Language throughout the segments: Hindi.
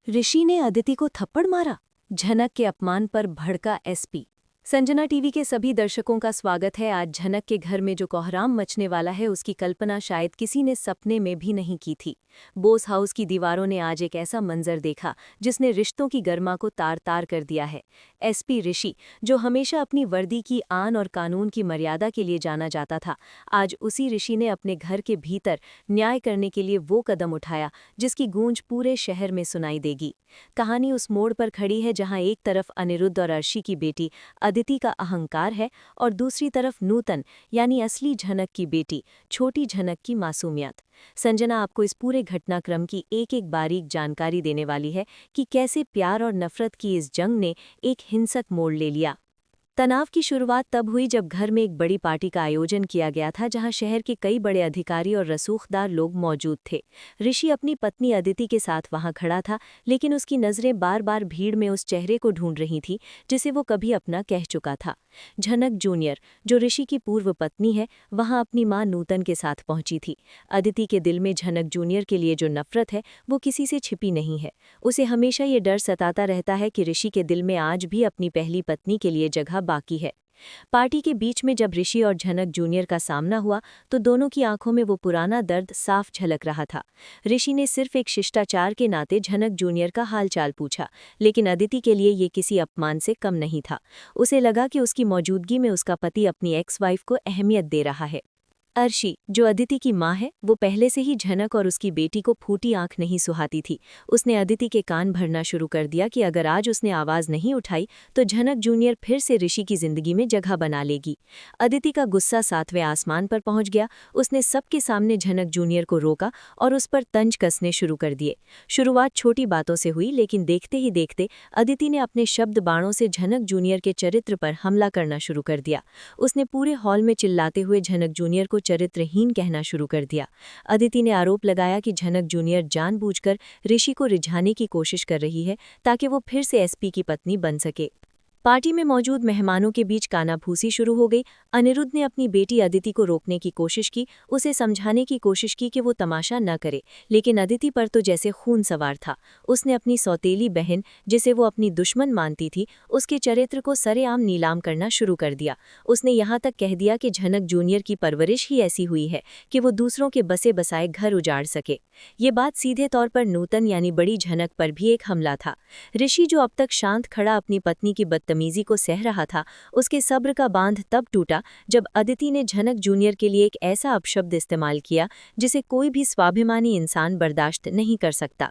ऋषि ने अदिति को थप्पड़ मारा। झनक के अपमान पर भड़का एसपी। संजना टीवी के सभी दर्शकों का स्वागत है। आज झनक के घर में जो कोहराम मचने वाला है उसकी कल्पना शायद किसी ने सपने में भी नहीं की थी। बोस हाउस की दीवारों ने आज एक ऐसा मंजर देखा जिसने रिश्तों की गर्मा को तार तार कर दिया है। एसपी ऋषि, जो हमेशा अपनी वर्दी की आन और कानून की मर्यादा के लिए जाना जाता था, आज उसी ऋषि ने अपने घर के भीतर न्याय करने के लिए वो कदम उठाया जिसकी गूंज पूरे शहर में सुनाई देगी। कहानी उस मोड़ पर खड़ी है जहां एक तरफ अनिरुद्ध और अर्शी की बेटी अदिति का अहंकार है और दूसरी तरफ नूतन यानी असली झनक की बेटी छोटी झनक की मासूमियत। संजना आपको इस पूरे घटनाक्रम की एक एक बारीक जानकारी देने वाली है कि कैसे प्यार और नफरत की इस जंग ने एक हिंसक मोड़ ले लिया। तनाव की शुरुआत तब हुई जब घर में एक बड़ी पार्टी का आयोजन किया गया था जहां शहर के कई बड़े अधिकारी और रसूखदार लोग मौजूद थे। ऋषि अपनी पत्नी अदिति के साथ वहां खड़ा था, लेकिन उसकी नज़रें बार बार भीड़ में उस चेहरे को ढूंढ रही थी जिसे वो कभी अपना कह चुका था। झनक जूनियर, जो ऋषि की पूर्व पत्नी है, वहां अपनी मां नूतन के साथ पहुंची थी। अदिति के दिल में झनक जूनियर के लिए जो नफरत है वो किसी से छिपी नहीं है। उसे हमेशा ये डर सताता रहता है कि ऋषि के दिल में आज भी अपनी पहली पत्नी के लिए जगह बाकी है। पार्टी के बीच में जब ऋषि और झनक जूनियर का सामना हुआ तो दोनों की आंखों में वो पुराना दर्द साफ झलक रहा था। ऋषि ने सिर्फ एक शिष्टाचार के नाते झनक जूनियर का हालचाल पूछा, लेकिन अदिति के लिए ये किसी अपमान से कम नहीं था। उसे लगा कि उसकी मौजूदगी में उसका पति अपनी एक्स वाइफ को अहमियत दे रहा है। अर्शी, जो अदिति की मां है, वो पहले से ही झनक और उसकी बेटी को फूटी आंख नहीं सुहाती थी। उसने अदिति के कान भरना शुरू कर दिया कि अगर आज उसने आवाज नहीं उठाई तो झनक जूनियर फिर से ऋषि की जिंदगी में जगह बना लेगी। अदिति का गुस्सा 7वें आसमान पर पहुंच गया। उसने सबके सामने झनक जूनियर को रोका और उस पर तंज कसने शुरू कर दिए। शुरुआत छोटी बातों से हुई, लेकिन देखते ही देखते अदिति ने अपने शब्द बाणों से झनक जूनियर के चरित्र पर हमला करना शुरू कर दिया। उसने पूरे हॉल में चिल्लाते हुए झनक जूनियर को चरित्रहीन कहना शुरू कर दिया। अदिति ने आरोप लगाया कि झनक जूनियर जानबूझकर ऋषि को रिझाने की कोशिश कर रही है ताकि वो फिर से एसपी की पत्नी बन सके। पार्टी में मौजूद मेहमानों के बीच कानाफूसी शुरू हो गई। अनिरुद्ध ने अपनी बेटी अदिति को रोकने की कोशिश की, उसे समझाने की कोशिश की कि वो तमाशा न करे, लेकिन अदिति पर तो जैसे खून सवार था। उसने अपनी सौतेली बहन, जिसे वो अपनी दुश्मन मानती थी, उसके चरित्र को सरेआम नीलाम करना शुरू कर दिया। उसने यहाँ तक कह दिया कि झनक जूनियर की परवरिश ही ऐसी हुई है कि वो दूसरों के बसे बसाए घर उजाड़ सके। ये बात सीधे तौर पर नूतन यानी बड़ी झनक पर भी एक हमला था। ऋषि, जो अब तक शांत खड़ा अपनी पत्नी की बदतमीजी को सह रहा था, उसके सब्र का बांध तब टूटा जब अदिति ने झनक जूनियर के लिए एक ऐसा अपशब्द इस्तेमाल किया जिसे कोई भी स्वाभिमानी इंसान बर्दाश्त नहीं कर सकता।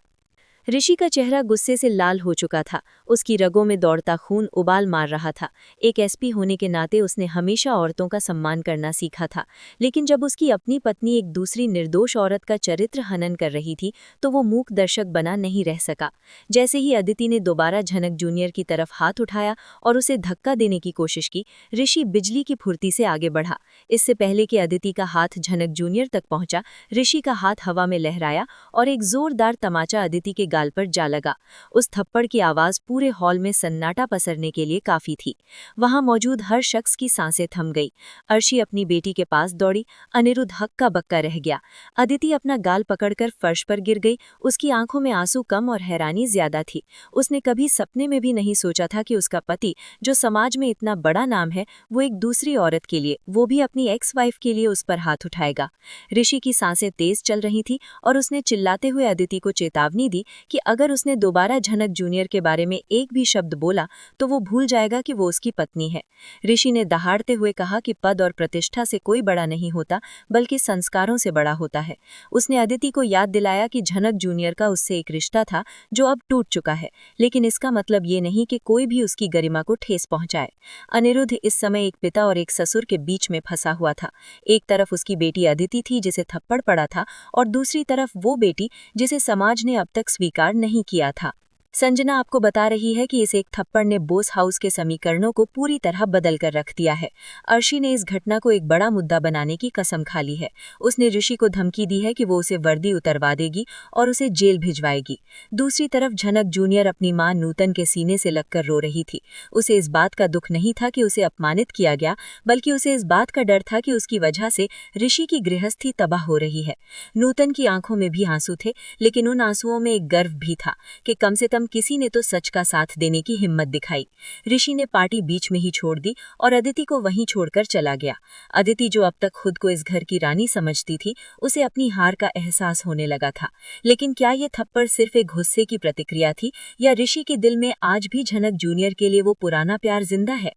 ऋषि का चेहरा गुस्से से लाल हो चुका था। उसकी रगों में दौड़ता खून उबाल मार रहा था। एक एसपी होने के नाते उसने हमेशा औरतों का सम्मान करना सीखा था, लेकिन जब उसकी अपनी पत्नी एक दूसरी निर्दोष औरत का चरित्र हनन कर रही थी तो वो मूक दर्शक बना नहीं रह सका। जैसे ही अदिति ने दोबारा झनक जूनियर की तरफ हाथ उठाया और उसे धक्का देने की कोशिश की, ऋषि बिजली की फुर्ती से आगे बढ़ा। इससे पहले कि अदिति का हाथ झनक जूनियर तक पहुंचा, ऋषि का हाथ हवा में लहराया और एक जोरदार तमाचा अदिति के गाल पर जा लगा। उस थप्पड़ की आवाज पूरे हॉल में सन्नाटा पसरने के लिए काफी थी। वहां मौजूद हर शख्स की सांसें थम गई। अर्शी अपनी बेटी के पास दौड़ी। अनिरुद्ध हक्का बक्का रह गया। अदिति अपना गाल पकड़कर फर्श पर गिर गई। उसकी आंखों में आंसू कम और हैरानी ज्यादा थी। उसने कभी सपने में भी नहीं सोचा था कि उसका पति, जो समाज में इतना बड़ा नाम है, वो एक दूसरी औरत के लिए, वो भी अपनी एक्स वाइफ के लिए, उस पर हाथ उठाएगा। ऋषि की सांसें तेज चल रही थी और उसने चिल्लाते हुए अदिति को चेतावनी दी कि अगर उसने दोबारा झनक जूनियर के बारे में एक भी शब्द बोला तो वो भूल जाएगा कि वो उसकी पत्नी है। ऋषि ने दहाड़ते हुए कहा कि पद और प्रतिष्ठा से कोई बड़ा नहीं होता, बल्कि संस्कारों से बड़ा होता है। उसने अदिति को याद दिलाया कि झनक जूनियर का उससे एक रिश्ता था जो अब टूट चुका है, लेकिन इसका मतलब ये नहीं कि कोई भी उसकी गरिमा को ठेस पहुंचाए। अनिरुद्ध इस समय एक पिता और एक ससुर के बीच में फंसा हुआ था। एक तरफ उसकी बेटी अदिति थी जिसे थप्पड़ पड़ा था, और दूसरी तरफ वो बेटी जिसे समाज ने अब तक स्वीकार नहीं किया था। संजना आपको बता रही है कि इस एक थप्पड़ ने बोस हाउस के समीकरणों को पूरी तरह बदल कर रख दिया है। अर्शी ने इस घटना को एक बड़ा मुद्दा बनाने की कसम खा ली है। उसने ऋषि को धमकी दी है कि वो उसे वर्दी उतरवा देगी और उसे जेल भिजवाएगी। दूसरी तरफ झनक जूनियर अपनी मां नूतन के सीने से लगकर रो रही थी। उसे इस बात का दुख नहीं था कि उसे अपमानित किया गया, बल्कि उसे इस बात का डर था कि उसकी वजह से ऋषि की गृहस्थी तबाह हो रही है। नूतन की आंखों में भी आंसू थे, लेकिन उन आंसुओं में एक गर्व भी था कि कम से कम किसी ने तो सच का साथ देने की हिम्मत दिखाई। ऋषि ने पार्टी बीच में ही छोड़ दी और अदिति को वहीं छोड़कर चला गया। अदिति, जो अब तक खुद को इस घर की रानी समझती थी, उसे अपनी हार का एहसास होने लगा था। लेकिन क्या ये थप्पड़ सिर्फ एक गुस्से की प्रतिक्रिया थी, या ऋषि के दिल में आज भी झनक जूनियर के लिए वो पुराना प्यार जिंदा है?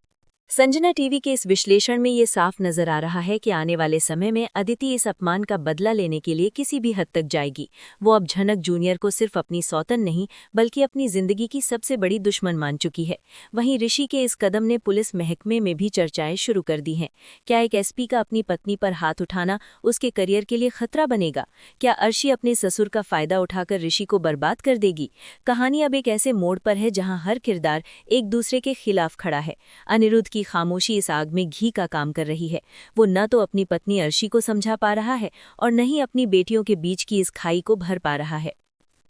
संजना टीवी के इस विश्लेषण में ये साफ नजर आ रहा है कि आने वाले समय में अदिति इस अपमान का बदला लेने के लिए किसी भी हद तक जाएगी। वो अब झनक जूनियर को सिर्फ अपनी सौतन नहीं, बल्कि अपनी जिंदगी की सबसे बड़ी दुश्मन मान चुकी है। वहीं ऋषि के इस कदम ने पुलिस महकमे में भी चर्चाएं शुरू कर दी हैं। क्या एक एसपी का अपनी पत्नी पर हाथ उठाना उसके करियर के लिए खतरा बनेगा? क्या अर्शी अपने ससुर का फायदा उठाकर ऋषि को बर्बाद कर देगी? कहानी अब एक ऐसे मोड़ पर है जहां हर किरदार एक दूसरे के खिलाफ खड़ा है। अनिरुद्ध की खामोशी इस आग में घी का काम कर रही है। वो न तो अपनी पत्नी अर्शी को समझा पा रहा है और न ही अपनी बेटियों के बीच की इस खाई को भर पा रहा है।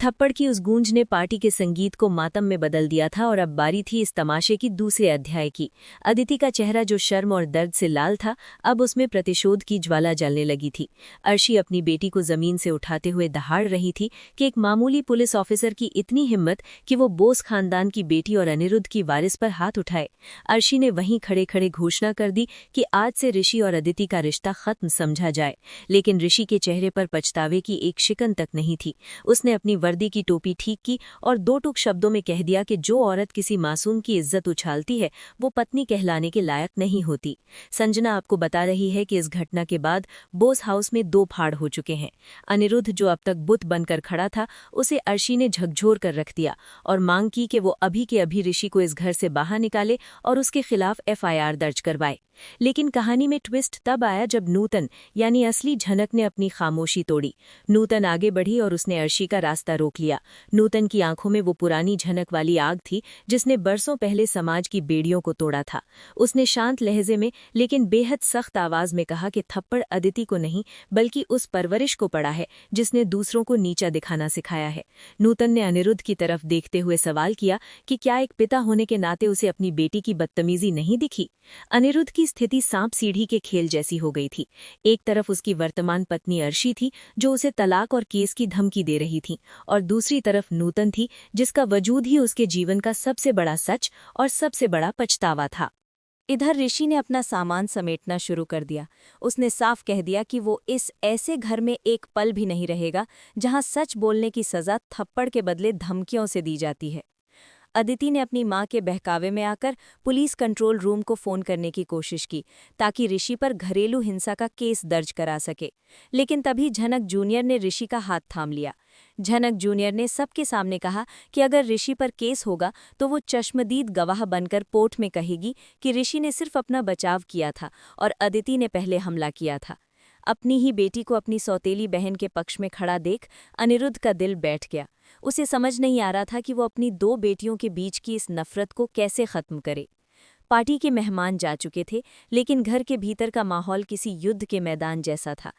थप्पड़ की उस गूंज ने पार्टी के संगीत को मातम में बदल दिया था और अब बारी थी इस तमाशे की दूसरे अध्याय की। अदिति का चेहरा जो शर्म और दर्द से लाल था, अब उसमें प्रतिशोध की ज्वाला जलने लगी थी। अर्शी अपनी बेटी को जमीन से उठाते हुए दहाड़ रही थी कि एक मामूली पुलिस ऑफिसर की इतनी हिम्मत कि वो बोस खानदान की बेटी और अनिरुद्ध की वारिस पर हाथ उठाए। अर्शी ने वहीं खड़े खड़े घोषणा कर दी कि आज से ऋषि और अदिति का रिश्ता खत्म समझा जाए। लेकिन ऋषि के चेहरे पर पछतावे की एक शिकन तक नहीं थी। उसने अपनी वर्दी की टोपी ठीक की और दो टूक शब्दों में कह दिया कि जो औरत किसी मासूम की इज्जत उछालती है, वो पत्नी कहलाने के लायक नहीं होती। संजना आपको बता रही है कि इस घटना के बाद बोस हाउस में दो फाड़ हो चुके हैं। अनिरुद्ध, जो अब तक बुत बनकर खड़ा था, उसे अर्शी ने झकझोर कर रख दिया और मांग की कि वो अभी के अभी ऋषि को इस घर से बाहर निकाले और उसके खिलाफ एफआईआर दर्ज करवाए। लेकिन कहानी में ट्विस्ट तब आया जब नूतन, यानी असली झनक, ने अपनी खामोशी तोड़ी। नूतन आगे बढ़ी और उसने अर्शी का रास्ता रोक लिया। नूतन की आंखों में वो पुरानी झनक वाली आग थी जिसने बरसों पहले समाज की बेड़ियों को तोड़ा था। उसने शांत लहजे में लेकिन बेहद सख्त आवाज में कहा कि थप्पड़ अदिति को नहीं, बल्कि उस परवरिश को पड़ा है जिसने दूसरों को नीचा दिखाना सिखाया है। नूतन ने अनिरुद्ध की तरफ देखते हुए सवाल किया कि क्या एक पिता होने के नाते उसे अपनी बेटी की बदतमीजी नहीं दिखी? अनिरुद्ध की स्थिति सांप सीढ़ी के खेल जैसी हो गई थी। एक तरफ उसकी वर्तमान पत्नी अर्शी थी, जो उसे तलाक और केस की धमकी दे रही थी, और दूसरी तरफ नूतन थी, जिसका वजूद ही उसके जीवन का सबसे बड़ा सच और सबसे बड़ा पछतावा था। इधर ऋषि ने अपना सामान समेटना शुरू कर दिया। उसने साफ कह दिया कि वो इस ऐसे घर में एक पल भी नहीं रहेगा जहां सच बोलने की सजा थप्पड़ के बदले धमकियों से दी जाती है। अदिति ने अपनी मां के बहकावे में आकर पुलिस कंट्रोल रूम को फोन करने की कोशिश की ताकि ऋषि पर घरेलू हिंसा का केस दर्ज करा सके। लेकिन तभी झनक जूनियर ने ऋषि का हाथ थाम लिया। झनक जूनियर ने सबके सामने कहा कि अगर ऋषि पर केस होगा तो वो चश्मदीद गवाह बनकर कोर्ट में कहेगी कि ऋषि ने सिर्फ अपना बचाव किया था और अदिति ने पहले हमला किया था। अपनी ही बेटी को अपनी सौतेली बहन के पक्ष में खड़ा देख अनिरुद्ध का दिल बैठ गया। उसे समझ नहीं आ रहा था कि वो अपनी दो बेटियों के बीच की इस नफरत को कैसे खत्म करे। पार्टी के मेहमान जा चुके थे, लेकिन घर के भीतर का माहौल किसी युद्ध के मैदान जैसा था।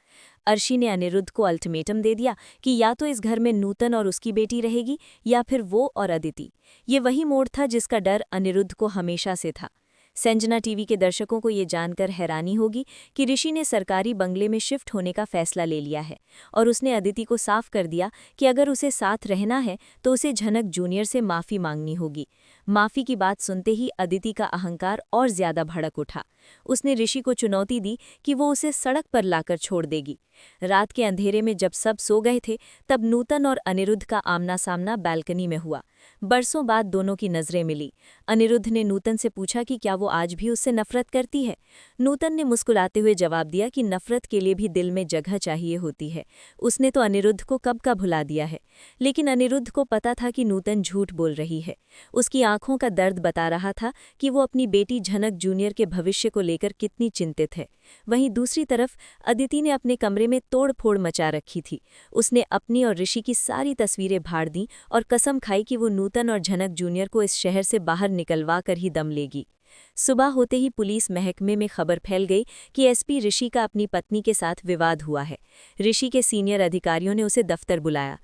अर्शी ने अनिरुद्ध को अल्टीमेटम दे दिया कि या तो इस घर में नूतन और उसकी बेटी रहेगी या फिर वो और अदिति। ये वही मोड़ था जिसका डर अनिरुद्ध को हमेशा से था। संजना टीवी के दर्शकों को ये जानकर हैरानी होगी कि ऋषि ने सरकारी बंगले में शिफ्ट होने का फैसला ले लिया है और उसने अदिति को साफ कर दिया कि अगर उसे साथ रहना है तो उसे झनक जूनियर से माफ़ी मांगनी होगी। माफ़ी की बात सुनते ही अदिति का अहंकार और ज्यादा भड़क उठा। उसने ऋषि को चुनौती दी कि वो उसे सड़क पर लाकर छोड़ देगी। रात के अंधेरे में जब सब सो गए थे, तब नूतन और अनिरुद्ध का आमना सामना बालकनी में हुआ। बरसों बाद दोनों की नजरें मिली। अनिरुद्ध ने नूतन से पूछा कि क्या वो आज भी उससे नफरत करती है। नूतन ने मुस्कुराते हुए जवाब दिया कि नफरत के लिए भी दिल में जगह चाहिए होती है। उसने तो अनिरुद्ध को कब का भुला दिया है। लेकिन अनिरुद्ध को पता था कि नूतन झूठ बोल रही है। उसकी आंखों का दर्द बता रहा था कि वो अपनी बेटी झनक जूनियर के भविष्य को लेकर कितनी चिंतित है। वहीं दूसरी तरफ अदिति ने अपने कमरे में तोड़-फोड़ मचा रखी थी। उसने अपनी और ऋषि की सारी तस्वीरें फाड़ दीं और कसम खाई कि वो नूतन और झनक जूनियर को इस शहर से बाहर निकलवा कर ही दम लेगी। सुबह होते ही पुलिस महकमे में खबर फैल गई कि एसपी ऋषि का अपनी पत्नी के साथ विवाद हुआ है। ऋषि के सीनियर अधिकारियों ने उसे दफ्तर बुलाया।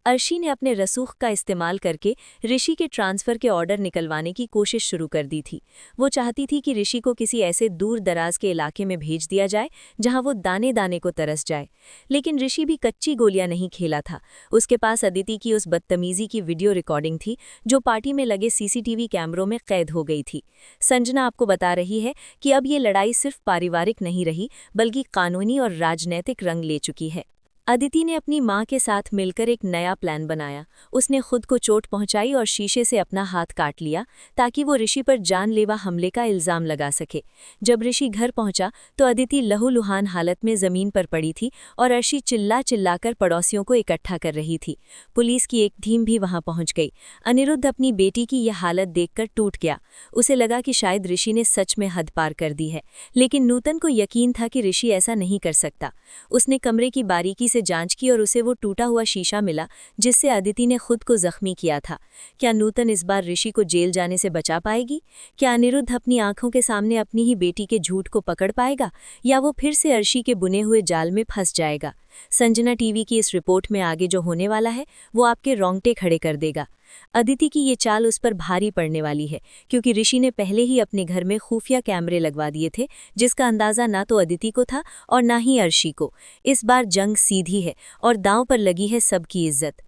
अर्शी ने अपने रसूख का इस्तेमाल करके ऋषि के ट्रांसफ़र के ऑर्डर निकलवाने की कोशिश शुरू कर दी थी। वो चाहती थी कि ऋषि को किसी ऐसे दूर दराज के इलाके में भेज दिया जाए जहां वो दाने दाने को तरस जाए। लेकिन ऋषि भी कच्ची गोलियां नहीं खेला था। उसके पास अदिति की उस बदतमीजी की वीडियो रिकॉर्डिंग थी जो पार्टी में लगे सीसीटीवी कैमरों में कैद हो गई थी। संजना आपको बता रही है कि अब ये लड़ाई सिर्फ पारिवारिक नहीं रही बल्कि कानूनी और राजनैतिक रंग ले चुकी है। अदिति ने अपनी मां के साथ मिलकर एक नया प्लान बनाया। उसने खुद को चोट पहुंचाई और शीशे से अपना हाथ काट लिया ताकि वो ऋषि पर जानलेवा हमले का इल्जाम लगा सके। जब ऋषि घर पहुंचा तो अदिति लहूलुहान हालत में जमीन पर पड़ी थी और अर्शी चिल्ला चिल्लाकर पड़ोसियों को इकट्ठा कर रही थी। पुलिस की एक टीम भी वहां पहुंच गई। अनिरुद्ध अपनी बेटी की यह हालत देखकर टूट गया। उसे लगा कि शायद ऋषि ने सच में हद पार कर दी है, लेकिन नूतन को यकीन था कि ऋषि ऐसा नहीं कर सकता। उसने कमरे की बारीकी से जांच की और उसे वो टूटा हुआ शीशा मिला जिससे अदिति ने खुद को जख्मी किया था। क्या नूतन इस बार ऋषि को जेल जाने से बचा पाएगी? क्या अनिरुद्ध अपनी आंखों के सामने अपनी ही बेटी के झूठ को पकड़ पाएगा, या वो फिर से अर्शी के बुने हुए जाल में फंस जाएगा? संजना टीवी की इस रिपोर्ट में आगे जो होने वाला है वो आपके रोंगटे खड़े कर देगा। अदिति की ये चाल उस पर भारी पड़ने वाली है, क्योंकि ऋषि ने पहले ही अपने घर में खुफिया कैमरे लगवा दिए थे जिसका अंदाजा ना तो अदिति को था और ना ही अर्शी को। इस बार जंग सीधी है और दांव पर लगी है सबकी इज्जत।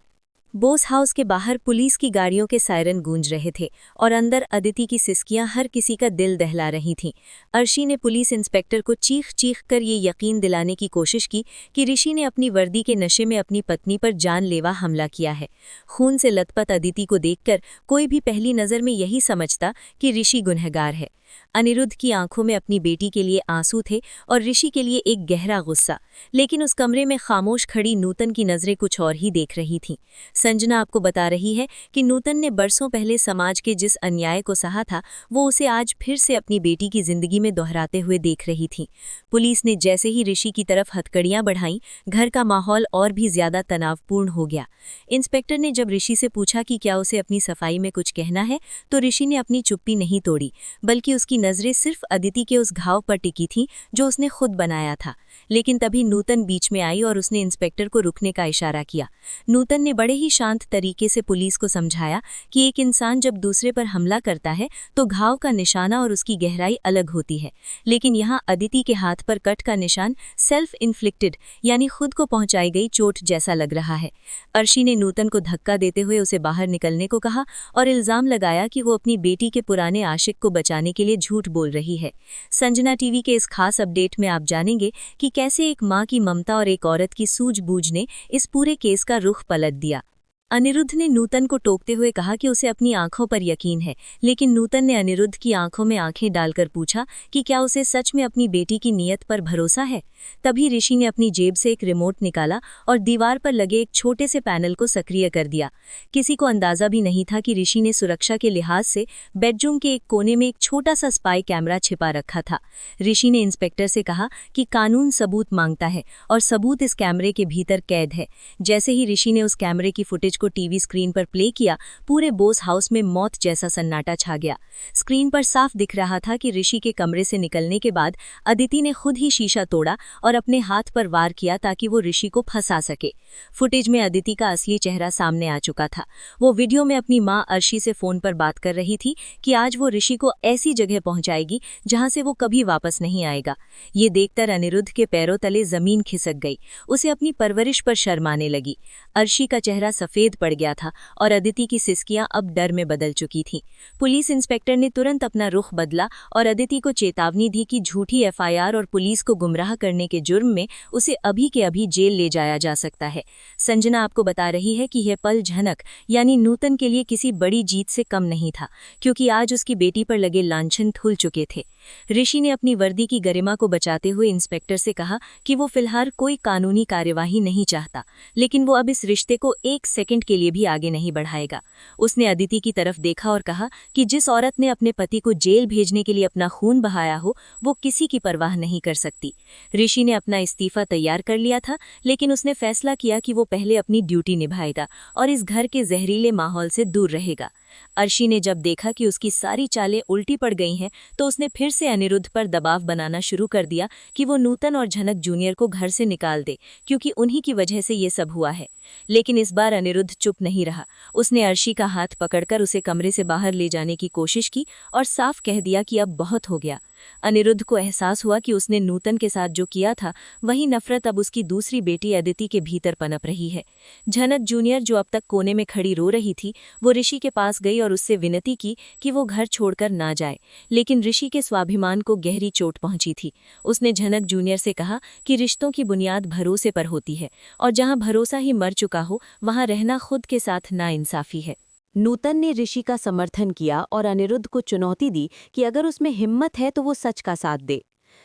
बोस हाउस के बाहर पुलिस की गाड़ियों के सायरन गूंज रहे थे और अंदर अदिति की सिसकियां हर किसी का दिल दहला रही थीं। अर्शी ने पुलिस इंस्पेक्टर को चीख चीख कर ये यकीन दिलाने की कोशिश की कि ऋषि ने अपनी वर्दी के नशे में अपनी पत्नी पर जानलेवा हमला किया है। खून से लथपथ अदिति को देखकर कोई भी पहली नज़र में यही समझता कि ऋषि गुनहगार है। अनिरुद्ध की आंखों में अपनी बेटी के लिए आंसू थे और ऋषि के लिए एक गहरा गुस्सा, लेकिन उस कमरे में खामोश खड़ी नूतन की नजरें कुछ और ही देख रही थीं। संजना आपको बता रही है कि नूतन ने बरसों पहले समाज के जिस अन्याय को सहा था वो उसे आज फिर से अपनी बेटी की जिंदगी में दोहराते हुए देख रही थी। पुलिस ने जैसे ही ऋषि की तरफ हथकड़ियां बढ़ाईं, घर का माहौल और भी ज्यादा तनावपूर्ण हो गया। इंस्पेक्टर ने जब ऋषि से पूछा कि क्या उसे अपनी सफाई में कुछ कहना है, तो ऋषि ने अपनी चुप्पी नहीं तोड़ी, बल्कि उसकी नजरें सिर्फ अदिति के उस घाव पर टिकी थीं जो उसने खुद बनाया था। लेकिन तभी नूतन बीच में आई और उसने इंस्पेक्टर को रुकने का इशारा किया। नूतन ने बड़े ही शांत तरीके से पुलिस को समझाया कि एक इंसान जब दूसरे पर हमला करता है तो घाव का निशाना और उसकी गहराई अलग होती है, लेकिन यहाँ अदिति के हाथ पर कट का निशान सेल्फ इन्फ्लिक्टेड यानी खुद को पहुंचाई गई चोट जैसा लग रहा है। अर्शी ने नूतन को धक्का देते हुए उसे बाहर निकलने को कहा और इल्जाम लगाया कि वो अपनी बेटी के पुराने आशिक को बचाने के लिए झूठ बोल रही है। संजना टीवी के इस खास अपडेट में आप जानेंगे कि कैसे एक मां की ममता और एक औरत की सूझबूझ ने इस पूरे केस का रुख पलट दिया। अनिरुद्ध ने नूतन को टोकते हुए कहा कि उसे अपनी आंखों पर यकीन है, लेकिन नूतन ने अनिरुद्ध की आंखों में आंखें डालकर पूछा कि क्या उसे सच में अपनी बेटी की नीयत पर भरोसा है। तभी ऋषि ने अपनी जेब से एक रिमोट निकाला और दीवार पर लगे एक छोटे से पैनल को सक्रिय कर दिया। किसी को अंदाजा भी नहीं था कि ऋषि ने सुरक्षा के लिहाज से बेडरूम के एक कोने में एक छोटा सा स्पाई कैमरा छिपा रखा था। ऋषि ने इंस्पेक्टर से कहा कि कानून सबूत मांगता है और सबूत इस कैमरे के भीतर कैद है। जैसे ही ऋषि ने उस कैमरे की फुटेज को टीवी स्क्रीन पर प्ले किया, पूरे बोस हाउस में मौत जैसा सन्नाटा छा गया। स्क्रीन पर साफ दिख रहा था कि ऋषि के कमरे से निकलने के बाद अदिति ने खुद ही शीशा तोड़ा और अपने हाथ पर वार किया ताकि वो ऋषि को फंसा सके। फुटेज में अदिति का असली चेहरा सामने आ चुका था। वो वीडियो में अपनी मां अर्शी से फोन पर बात कर रही थी कि आज वो ऋषि को ऐसी जगह पहुंचाएगी जहां से वो कभी वापस नहीं आएगा। ये देखकर अनिरुद्ध के पैरों तले जमीन खिसक गई। उसे अपनी परवरिश पर शर्म आने लगी। अर्शी का चेहरा सफेद पड़ गया था और अदिति की सिसकियां अब डर में बदल चुकी थीं। पुलिस इंस्पेक्टर ने तुरंत अपना रुख बदला और अदिति को चेतावनी दी कि झूठी एफआईआर और पुलिस को गुमराह करने के जुर्म में उसे अभी के अभी जेल ले जाया जा सकता है। संजना आपको बता रही है कि यह पल झनक यानी नूतन के लिए किसी बड़ी जीत से कम नहीं था, क्योंकि आज उसकी बेटी पर लगे लांछन धुल चुके थे। ऋषि ने अपनी वर्दी की गरिमा को बचाते हुए इंस्पेक्टर से कहा कि वो फिलहाल कोई कानूनी कार्यवाही नहीं चाहता, लेकिन वो अब इस रिश्ते को 1 सेकंड के लिए भी आगे नहीं बढ़ाएगा। उसने अदिति की तरफ देखा और कहा कि जिस औरत ने अपने पति को जेल भेजने के लिए अपना खून बहाया हो, वो किसी की परवाह नहीं कर सकती। ऋषि ने अपना इस्तीफा तैयार कर लिया था, लेकिन उसने फैसला किया कि वो पहले अपनी ड्यूटी निभाएगा और इस घर के जहरीले माहौल से दूर रहेगा। अर्शी ने जब देखा कि उसकी सारी चालें उल्टी पड़ गई हैं, तो उसने फिर से अनिरुद्ध पर दबाव बनाना शुरू कर दिया कि वो नूतन और झनक जूनियर को घर से निकाल दे, क्योंकि उन्हीं की वजह से ये सब हुआ है। लेकिन इस बार अनिरुद्ध चुप नहीं रहा। उसने अर्शी का हाथ पकड़कर उसे कमरे से बाहर ले जाने की कोशिश की और साफ कह दिया कि अब बहुत हो गया। अनिरुद्ध को एहसास हुआ कि उसने नूतन के साथ जो किया था, वही नफरत अब उसकी दूसरी बेटी अदिति के भीतर पनप रही है। झनक जूनियर, जो अब तक कोने में खड़ी रो रही थी, वो ऋषि के पास गई और उससे विनती की कि वो घर छोड़कर ना जाए, लेकिन ऋषि के स्वाभिमान को गहरी चोट पहुंची थी। उसने झनक जूनियर से कहा कि रिश्तों की बुनियाद भरोसे पर होती है, और जहां भरोसा ही मर चुका हो, वहां रहना खुद के साथ नाइंसाफी है। नूतन ने ऋषि का समर्थन किया और अनिरुद्ध को चुनौती दी कि अगर उसमें हिम्मत है तो वो सच का साथ दे।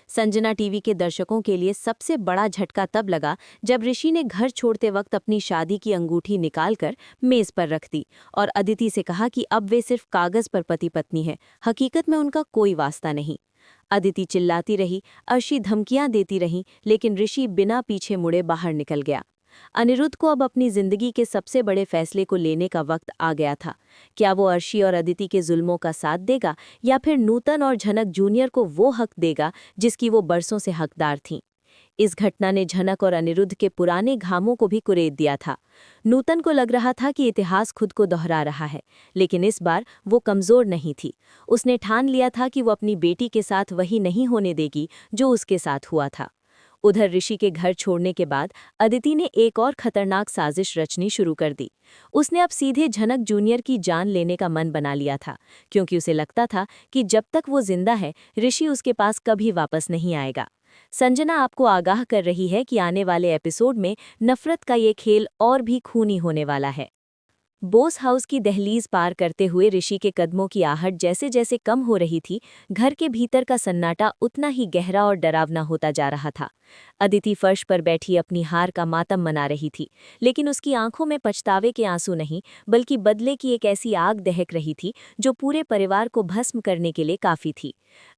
संजना टीवी के दर्शकों के लिए सबसे बड़ा झटका तब लगा जब ऋषि ने घर छोड़ते वक्त अपनी शादी की अंगूठी निकालकर मेज पर रख दी और अदिति से कहा कि अब वे सिर्फ कागज पर पति पत्नी हैं, हकीकत में उनका कोई वास्ता नहीं। अदिति चिल्लाती रही, अर्शी धमकियां देती रहीं, लेकिन ऋषि बिना पीछे मुड़े बाहर निकल गया। अनिरुद्ध को अब अपनी जिंदगी के सबसे बड़े फैसले को लेने का वक्त आ गया था। क्या वो अर्शी और अदिति के जुल्मों का साथ देगा, या फिर नूतन और झनक जूनियर को वो हक देगा जिसकी वो बरसों से हकदार थीं? इस घटना ने झनक और अनिरुद्ध के पुराने घावों को भी कुरेद दिया था। नूतन को लग रहा था कि इतिहास खुद को दोहरा रहा है, लेकिन इस बार वो कमजोर नहीं थी। उसने ठान लिया था कि वो अपनी बेटी के साथ वही नहीं होने देगी जो उसके साथ हुआ था। उधर ऋषि के घर छोड़ने के बाद अदिति ने एक और खतरनाक साजिश रचनी शुरू कर दी। उसने अब सीधे झनक जूनियर की जान लेने का मन बना लिया था, क्योंकि उसे लगता था कि जब तक वो जिंदा है, ऋषि उसके पास कभी वापस नहीं आएगा। संजना आपको आगाह कर रही है कि आने वाले एपिसोड में नफरत का ये खेल और भी खूनी होने वाला है। बोस हाउस की दहलीज पार करते हुए ऋषि के कदमों की आहट जैसे जैसे कम हो रही थी, घर के भीतर का सन्नाटा उतना ही गहरा और डरावना होता जा रहा था। अदिति फर्श पर बैठी अपनी हार का मातम मना रही थी, लेकिन उसकी आंखों में पछतावे के आंसू नहीं, बल्कि बदले की एक ऐसी आग दहक रही थी जो पूरे परिवार को भस्म करने के लिए काफी थी।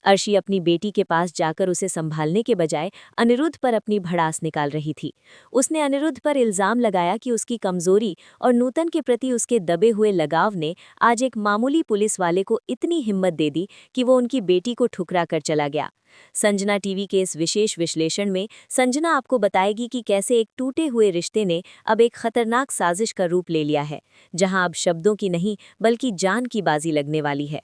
अर्शी अपनी बेटी के पास जाकर उसे संभालने के बजाय अनिरुद्ध पर अपनी भड़ास निकाल रही थी। उसने अनिरुद्ध पर इल्जाम लगाया कि उसकी कमजोरी और नूतन के प्रति उसके दबे हुए लगाव ने आज एक मामूली पुलिस वाले को इतनी हिम्मत दे दी कि वो उनकी बेटी को ठुकरा कर चला गया। संजना टीवी के इस विशेष विश्लेषण में संजना आपको बताएगी कि कैसे एक टूटे हुए रिश्ते ने अब एक खतरनाक साजिश का रूप ले लिया है, जहां अब शब्दों की नहीं बल्कि जान की बाजी लगने वाली है।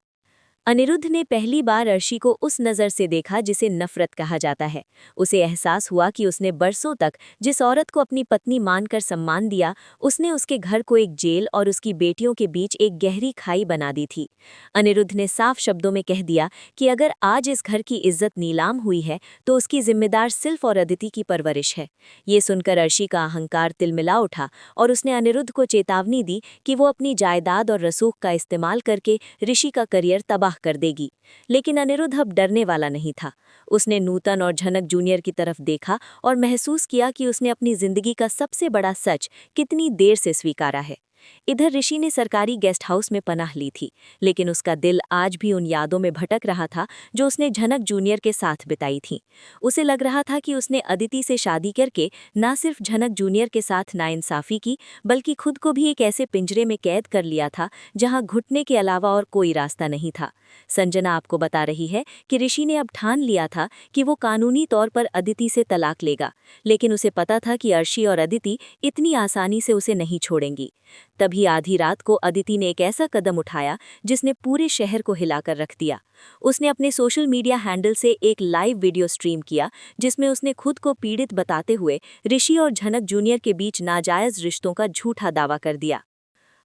अनिरुद्ध ने पहली बार अर्शी को उस नज़र से देखा जिसे नफरत कहा जाता है। उसे एहसास हुआ कि उसने बरसों तक जिस औरत को अपनी पत्नी मानकर सम्मान दिया, उसने उसके घर को एक जेल और उसकी बेटियों के बीच एक गहरी खाई बना दी थी। अनिरुद्ध ने साफ शब्दों में कह दिया कि अगर आज इस घर की इज्जत नीलाम हुई है, तो उसकी जिम्मेदार सिर्फ और अदिति की परवरिश है। ये सुनकर अर्शी का अहंकार तिलमिला उठा और उसने अनिरुद्ध को चेतावनी दी कि वो अपनी जायदाद और रसूख का इस्तेमाल करके ऋषि का करियर तबाह कर देगी। लेकिन अनिरुद्ध अब डरने वाला नहीं था। उसने नूतन और झनक जूनियर की तरफ देखा और महसूस किया कि उसने अपनी जिंदगी का सबसे बड़ा सच कितनी देर से स्वीकारा है। इधर ऋषि ने सरकारी गेस्ट हाउस में पनाह ली थी, लेकिन उसका दिल आज भी उन यादों में भटक रहा था जो उसने झनक जूनियर के साथ बिताई थीं। उसे लग रहा था कि उसने अदिति से शादी करके न सिर्फ झनक जूनियर के साथ नाइंसाफी की, बल्कि खुद को भी एक ऐसे पिंजरे में कैद कर लिया था जहां घुटने के अलावा और कोई रास्ता नहीं था। संजना आपको बता रही है कि ऋषि ने अब ठान लिया था कि वो कानूनी तौर पर अदिति से तलाक लेगा, लेकिन उसे पता था कि अर्शी और अदिति इतनी आसानी से उसे नहीं छोड़ेंगी। तभी आधी रात को अदिति ने एक ऐसा कदम उठाया जिसने पूरे शहर को हिलाकर रख दिया। उसने अपने सोशल मीडिया हैंडल से एक लाइव वीडियो स्ट्रीम किया, जिसमें उसने खुद को पीड़ित बताते हुए ऋषि और झनक जूनियर के बीच नाजायज रिश्तों का झूठा दावा कर दिया।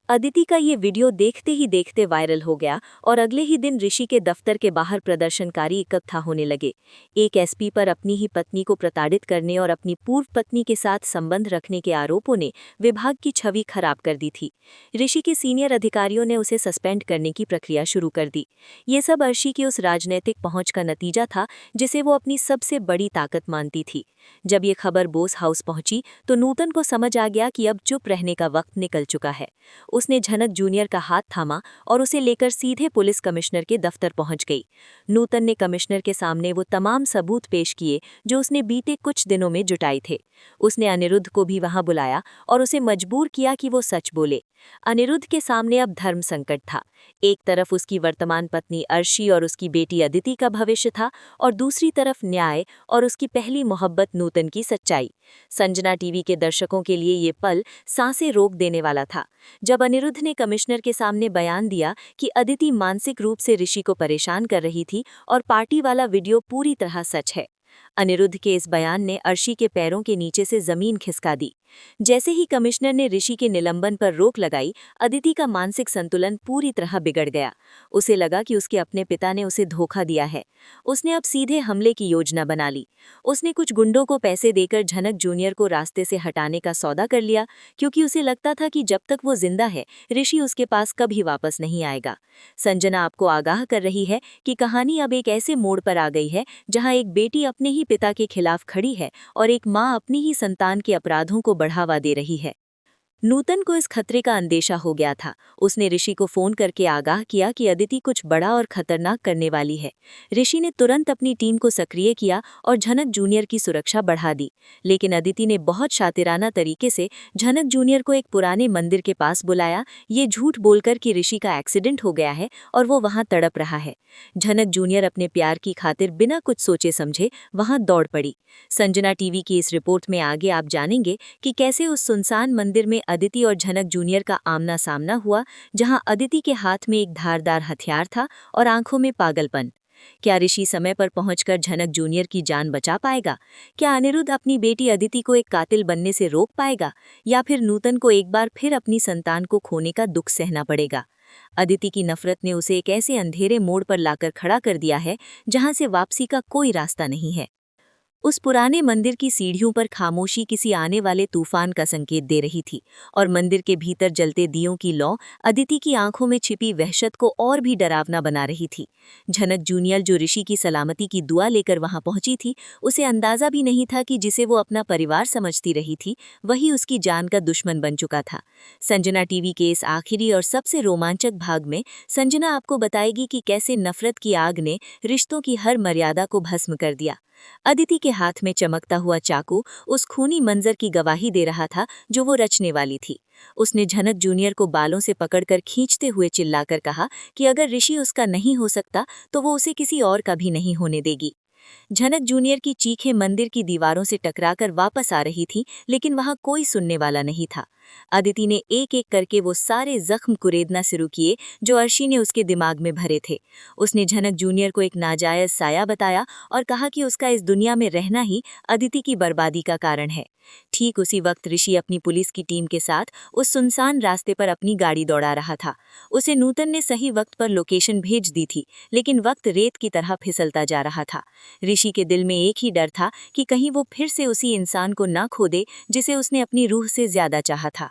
अदिति का ये वीडियो देखते ही देखते वायरल हो गया और अगले ही दिन ऋषि के दफ्तर के बाहर प्रदर्शनकारी इकट्ठा होने लगे। एक एसपी पर अपनी ही पत्नी को प्रताड़ित करने और अपनी पूर्व पत्नी के साथ संबंध रखने के आरोपों ने विभाग की छवि खराब कर दी थी। ऋषि के सीनियर अधिकारियों ने उसे सस्पेंड करने की प्रक्रिया शुरू कर दी। ये सब अर्शी की उस राजनैतिक पहुंच का नतीजा था जिसे वो अपनी सबसे बड़ी ताकत मानती थी। जब ये खबर बोस हाउस पहुंची तो नूतन को समझ आ गया कि अब चुप रहने का वक्त निकल चुका है। उसने झनक जूनियर का हाथ थामा और उसे लेकर सीधे पुलिस कमिश्नर के दफ्तर पहुंच गई। नूतन ने कमिश्नर के सामने वो तमाम सबूत पेश किए जो उसने बीते कुछ दिनों में जुटाए थे। उसने अनिरुद्ध को भी वहां बुलाया और उसे मजबूर किया कि वो सच बोले। अनिरुद्ध के सामने अब धर्म संकट था। एक तरफ उसकी वर्तमान पत्नी अर्शी और उसकी बेटी अदिति का भविष्य था और दूसरी तरफ न्याय और उसकी पहली मोहब्बत नूतन की सच्चाई। संजना टीवी के दर्शकों के लिए ये पल सांसें रोक देने वाला था जब अनिरुद्ध ने कमिश्नर के सामने बयान दिया कि अदिति मानसिक रूप से ऋषि को परेशान कर रही थी और पार्टी वाला वीडियो पूरी तरह सच है। अनिरुद्ध के इस बयान ने अर्शी के पैरों के नीचे से जमीन खिसका दी। जैसे ही कमिश्नर ने ऋषि के निलंबन पर रोक लगाई, अदिति का मानसिक संतुलन पूरी तरह बिगड़ गया। उसे लगा कि उसके अपने पिता ने उसे धोखा दिया है। उसने अब सीधे हमले की योजना बना ली। उसने कुछ गुंडों को पैसे देकर झनक जूनियर को रास्ते से हटाने का सौदा कर लिया, क्योंकि उसे लगता था कि जब तक वो जिंदा है ऋषि उसके पास कभी वापस नहीं आएगा। संजना आपको आगाह कर रही है कि कहानी अब एक ऐसे मोड़ पर आ गई है जहां एक बेटी अपने ही पिता के खिलाफ खड़ी है और एक मां अपनी ही संतान के अपराधों को बढ़ावा दे रही है। नूतन को इस खतरे का अंदेशा हो गया था। उसने ऋषि को फोन करके आगाह किया कि अदिति कुछ बड़ा और खतरनाक करने वाली है। ऋषि ने तुरंत अपनी टीम को सक्रिय किया और झनक जूनियर की सुरक्षा बढ़ा दी। लेकिन अदिति ने बहुत शातिराना तरीके से झनक जूनियर को एक पुराने मंदिर के पास बुलाया, ये झूठ बोलकर कि ऋषि का एक्सीडेंट हो गया है और वो वहां तड़प रहा है। झनक जूनियर अपने प्यार की खातिर बिना कुछ सोचे समझे वहां दौड़ पड़ी। संजना टीवी की इस रिपोर्ट में आगे आप जानेंगे कि कैसे उस सुनसान मंदिर में अदिति और झनक जूनियर का आमना सामना हुआ, जहां अदिति के हाथ में एक धारदार हथियार था और आंखों में पागलपन। क्या ऋषि समय पर पहुंचकर झनक जूनियर की जान बचा पाएगा? क्या अनिरुद्ध अपनी बेटी अदिति को एक कातिल बनने से रोक पाएगा, या फिर नूतन को एक बार फिर अपनी संतान को खोने का दुख सहना पड़ेगा? अदिति की नफरत ने उसे एक ऐसे अंधेरे मोड़ पर लाकर खड़ा कर दिया है जहां से वापसी का कोई रास्ता नहीं है। उस पुराने मंदिर की सीढ़ियों पर खामोशी किसी आने वाले तूफान का संकेत दे रही थी और मंदिर के भीतर जलते दियों की लौ अदिति की आंखों में छिपी वहशत को और भी डरावना बना रही थी। झनक जूनियर जो ऋषि की सलामती की दुआ लेकर वहां पहुंची थी, उसे अंदाजा भी नहीं था कि जिसे वो अपना परिवार समझती रही थी वही उसकी जान का दुश्मन बन चुका था। संजना टीवी के इस आखिरी और सबसे रोमांचक भाग में संजना आपको बताएगी कि कैसे नफरत की आग ने रिश्तों की हर मर्यादा को भस्म कर दिया। अदिति के हाथ में चमकता हुआ चाकू उस खूनी मंजर की गवाही दे रहा था जो वो रचने वाली थी। उसने झनक जूनियर को बालों से पकड़कर खींचते हुए चिल्लाकर कहा कि अगर ऋषि उसका नहीं हो सकता तो वो उसे किसी और का भी नहीं होने देगी। झनक जूनियर की चीखें मंदिर की दीवारों से टकराकर वापस आ रही थीं, लेकिन वहां कोई सुनने वाला नहीं था। अदिति ने एक एक करके वो सारे जख्म कुरेदना शुरू किए जो अर्शी ने उसके दिमाग में भरे थे। उसने झनक जूनियर को एक नाजायज साया बताया और कहा कि उसका इस दुनिया में रहना ही अदिति की बर्बादी का कारण है। ठीक उसी वक्त ऋषि अपनी पुलिस की टीम के साथ उस सुनसान रास्ते पर अपनी गाड़ी दौड़ा रहा था। उसे नूतन ने सही वक्त पर लोकेशन भेज दी थी, लेकिन वक्त रेत की तरह फिसलता जा रहा था। ऋषि के दिल में एक ही डर था कि कहीं वो फिर से उसी इंसान को ना खो दे जिसे उसने अपनी रूह से ज्यादा चाहा था।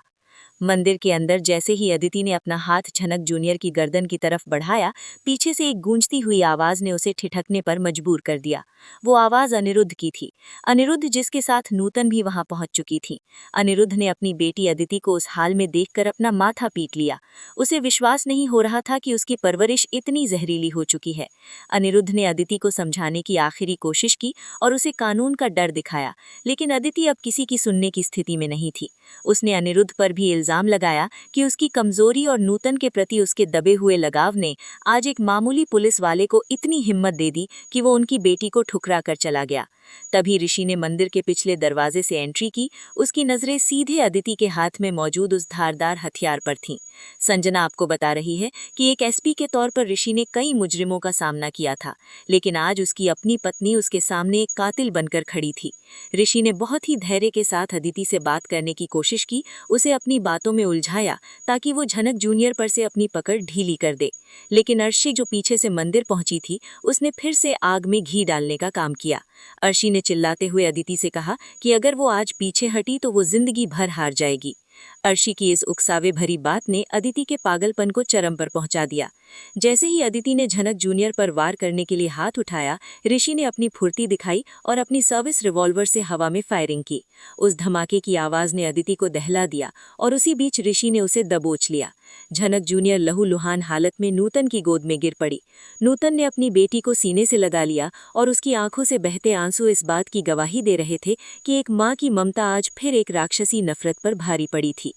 मंदिर के अंदर जैसे ही अदिति ने अपना हाथ झनक जूनियर की गर्दन की तरफ बढ़ाया, पीछे से एक गूंजती हुई आवाज ने उसे ठिठकने पर मजबूर कर दिया। वो आवाज अनिरुद्ध की थी, अनिरुद्ध जिसके साथ नूतन भी वहां पहुंच चुकी थी। अनिरुद्ध ने अपनी बेटी अदिति को उस हाल में देखकर अपना माथा पीट लिया। उसे विश्वास नहीं हो रहा था कि उसकी परवरिश इतनी जहरीली हो चुकी है। अनिरुद्ध ने अदिति को समझाने की आखिरी कोशिश की और उसे कानून का डर दिखाया, लेकिन अदिति अब किसी की सुनने की स्थिति में नहीं थी। उसने अनिरुद्ध पर भी इल्जाम लगाया कि उसकी कमजोरी और नूतन के प्रति उसके दबे हुए लगाव ने आज एक मामूली पुलिस वाले को इतनी हिम्मत दे दी कि वो उनकी बेटी को ठुकरा कर चला गया। तभी ऋषि ने मंदिर के पिछले दरवाजे से एंट्री की। उसकी नजरें सीधे अदिति के हाथ में मौजूद उस धारदार हथियार पर थीं। संजना आपको बता रही है कि एक एसपी के तौर पर ऋषि ने कई मुजरिमों का सामना किया था, लेकिन आज उसकी अपनी पत्नी उसके सामने एक कातिल बनकर खड़ी थी। ऋषि ने बहुत ही धैर्य के साथ अदिति से बात करने की कोशिश की, उसे अपनी बातों में उलझाया ताकि वो झनक जूनियर पर से अपनी पकड़ ढीली कर दे। लेकिन अर्शी जो पीछे से मंदिर पहुंची थी, उसने फिर से आग में घी डालने का काम किया। अर्शी ने चिल्लाते हुए अदिति से कहा कि अगर वो आज पीछे हटी तो वो जिंदगी भर हार जाएगी। अर्शी की इस उकसावे भरी बात ने अदिति के पागलपन को चरम पर पहुंचा दिया। जैसे ही अदिति ने झनक जूनियर पर वार करने के लिए हाथ उठाया, ऋषि ने अपनी फुर्ती दिखाई और अपनी सर्विस रिवॉल्वर से हवा में फायरिंग की। उस धमाके की आवाज ने अदिति को दहला दिया और उसी बीच ऋषि ने उसे दबोच लिया। झनक जूनियर लहूलुहान हालत में नूतन की गोद में गिर पड़ी। नूतन ने अपनी बेटी को सीने से लगा लिया और उसकी आंखों से बहते आंसू इस बात की गवाही दे रहे थे कि एक माँ की ममता आज फिर एक राक्षसी नफरत पर भारी पड़ी थी।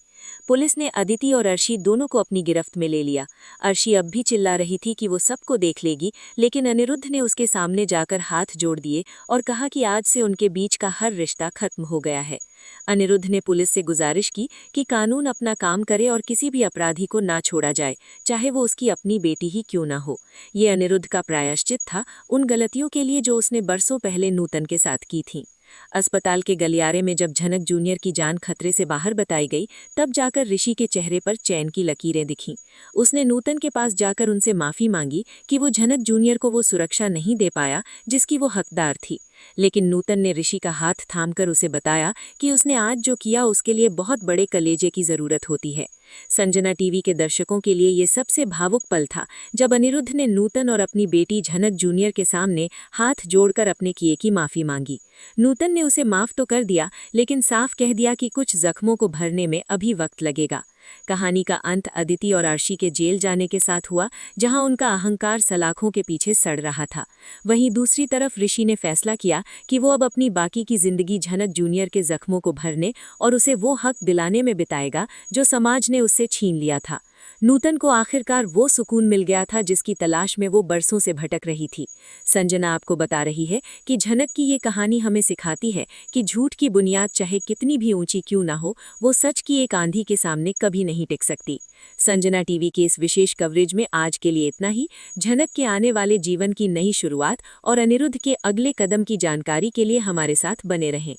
पुलिस ने अदिति और अर्शी दोनों को अपनी गिरफ्त में ले लिया। अर्शी अब भी चिल्ला रही थी कि वो सबको देख लेगी, लेकिन अनिरुद्ध ने उसके सामने जाकर हाथ जोड़ दिए और कहा कि आज से उनके बीच का हर रिश्ता खत्म हो गया है। अनिरुद्ध ने पुलिस से गुजारिश की कि कानून अपना काम करे और किसी भी अपराधी को ना छोड़ा जाए, चाहे वो उसकी अपनी बेटी ही क्यों ना हो। ये अनिरुद्ध का प्रायश्चित था उन गलतियों के लिए जो उसने बरसों पहले नूतन के साथ की थीं। अस्पताल के गलियारे में जब झनक जूनियर की जान खतरे से बाहर बताई गई, तब जाकर ऋषि के चेहरे पर चैन की लकीरें दिखीं। उसने नूतन के पास जाकर उनसे माफी मांगी कि वो झनक जूनियर को वो सुरक्षा नहीं दे पाया जिसकी वो हकदार थी। लेकिन नूतन ने ऋषि का हाथ थामकर उसे बताया कि उसने आज जो किया उसके लिए बहुत बड़े कलेजे की जरूरत होती है। संजना टीवी के दर्शकों के लिए ये सबसे भावुक पल था जब अनिरुद्ध ने नूतन और अपनी बेटी झनक जूनियर के सामने हाथ जोड़कर अपने किए की माफी मांगी। नूतन ने उसे माफ तो कर दिया, लेकिन साफ कह दिया कि कुछ जख्मों को भरने में अभी वक्त लगेगा। कहानी का अंत अदिति और अर्शी के जेल जाने के साथ हुआ, जहां उनका अहंकार सलाखों के पीछे सड़ रहा था। वहीं दूसरी तरफ ऋषि ने फैसला किया कि वो अब अपनी बाकी की जिंदगी झनक जूनियर के जख्मों को भरने और उसे वो हक दिलाने में बिताएगा जो समाज ने उससे छीन लिया था। नूतन को आखिरकार वो सुकून मिल गया था जिसकी तलाश में वो बरसों से भटक रही थी। संजना आपको बता रही है कि झनक की ये कहानी हमें सिखाती है कि झूठ की बुनियाद चाहे कितनी भी ऊंची क्यों ना हो, वो सच की एक आंधी के सामने कभी नहीं टिक सकती। संजना टीवी के इस विशेष कवरेज में आज के लिए इतना ही। झनक के आने वाले जीवन की नई शुरुआत और अनिरुद्ध के अगले कदम की जानकारी के लिए हमारे साथ बने रहें।